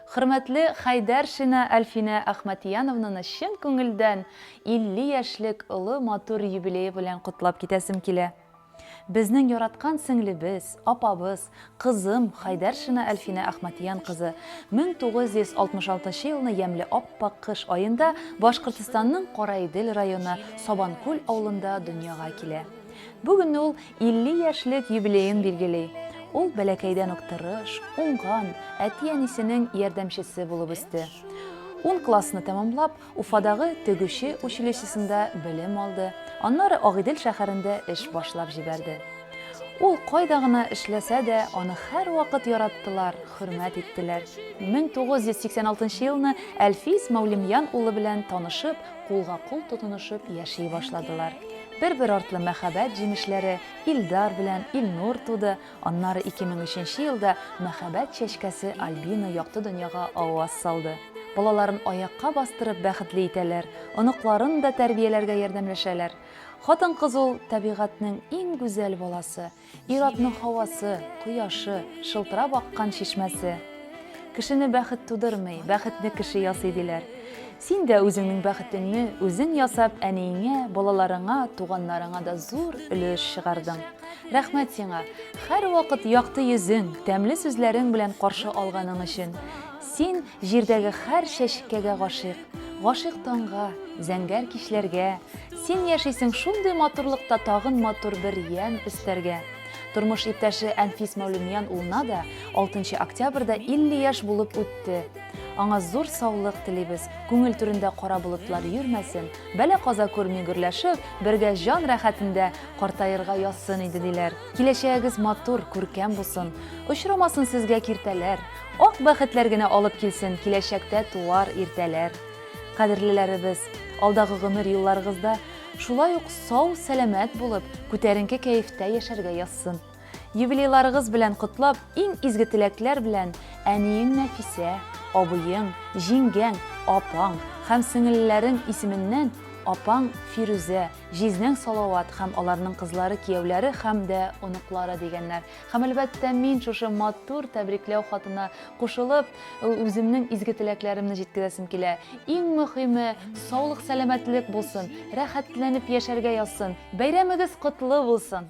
Хөрмәтле Хайдаршина Альфина Ахматияновнаны чын күңелдән 50 яшьлек олы матур юбилее белән котлап китәсем килә. Безнең яраткан сеңлебез, апабыз, кызым Хайдаршина Альфина Ахматиян кызы 1966 елны ямьле аппак кыш аенда Башкортстанның Караидел районы Сабанкүл авылында дөньяга килә. Бүген ул 50 яшьлек юбилеен билгели. Ул бәләкәйдән үк тырыш, уңган, әти-әнисенең ярдәмчесе булып үсте. 10 классны тәмамлап, Уфадагы тегүче училищесында белем алды. Аннары Агыйдел шәһәрендә эш башлап җибәрде. Ул кайда гына эшләсә дә, аны һәр вакыт яраттылар, хөрмәт иттеләр. 1986 елны Әлфис Мәүлемьян улы белән танышып, кулга-кул тотынышып яши башладылар. Бер-бер артлы мәхәббәт җимешләре Илдар белән Илнур туды. Аннары 2003 елда мәхәббәт чәчкәсе Альбина якты дөньяга аваз салды. Балаларын аякка бастырып бәхетле итәләр, оныкларын да тәрбияләргә ярдәмләшәләр. Хатын-кыз ул табигатьнең иң гүзәл баласы, ир-атның һавасы, кояшы, шылтырап аккан чишмәсе. Кешене бәхет тудырмый, бәхетне кеше ясый диләр. Син дә үзеңнең бәхетеңне үзең ясап, әниеңә, балаларыңа, туганнарыңа да зур өлеш чыгардың. Рәхмәт сиңа, һәр вакыт якты йөзең, тәмле сүзләрең белән каршы алганың өчен. Син җирдәге һәр чәчкәгә гашыйк, гашыйк таңга, зәңгәр кичләргә. Син яшисең шундый матурлыкта тагын матур бер ян өстәргә. Тормыш иптәше Әлфис Мәүлемьян улына да 6 октябрьдә 50 яшь булып үтте. Аңа зур саулык телибез, күңел түрендә кара болытлар йөрмәсен, бәла-каза күрми гөрләшеп, бергә җан рәхәтендә картаерга язсын иде диләр. Киләчәгегез матур, күркәм булсын, очрамасын сезгә киртәләр, ак бәхетләр генә алып килсен, киләчәктә туар иртәләр. Кадерлеләребез, алдагы гомер юлларыгызда шулай ук сау, сәламәт булып, күтәренке кәефтә яшәргә язсын. Юбилейларыгыз белән котлап, иң изге теләкләр белән әниең Нәфисә, абыең, җиңгәң, апаң һәм сеңелләрең исеменнән апаң Фирүзә, җизнәң Салават һәм аларның кызлары, кияүләре һәм дә оныклары дигәннәр. Һәм әлбәттә мин шушы матур тәбрикләү хатына кушылып, үземнең изге теләкләремне җиткерәсем килә. Иң мөһиме, саулык, сәламәтлек булсын, рәхәтләнеп яшәргә язсын. Бәйрәмегез котлы булсын.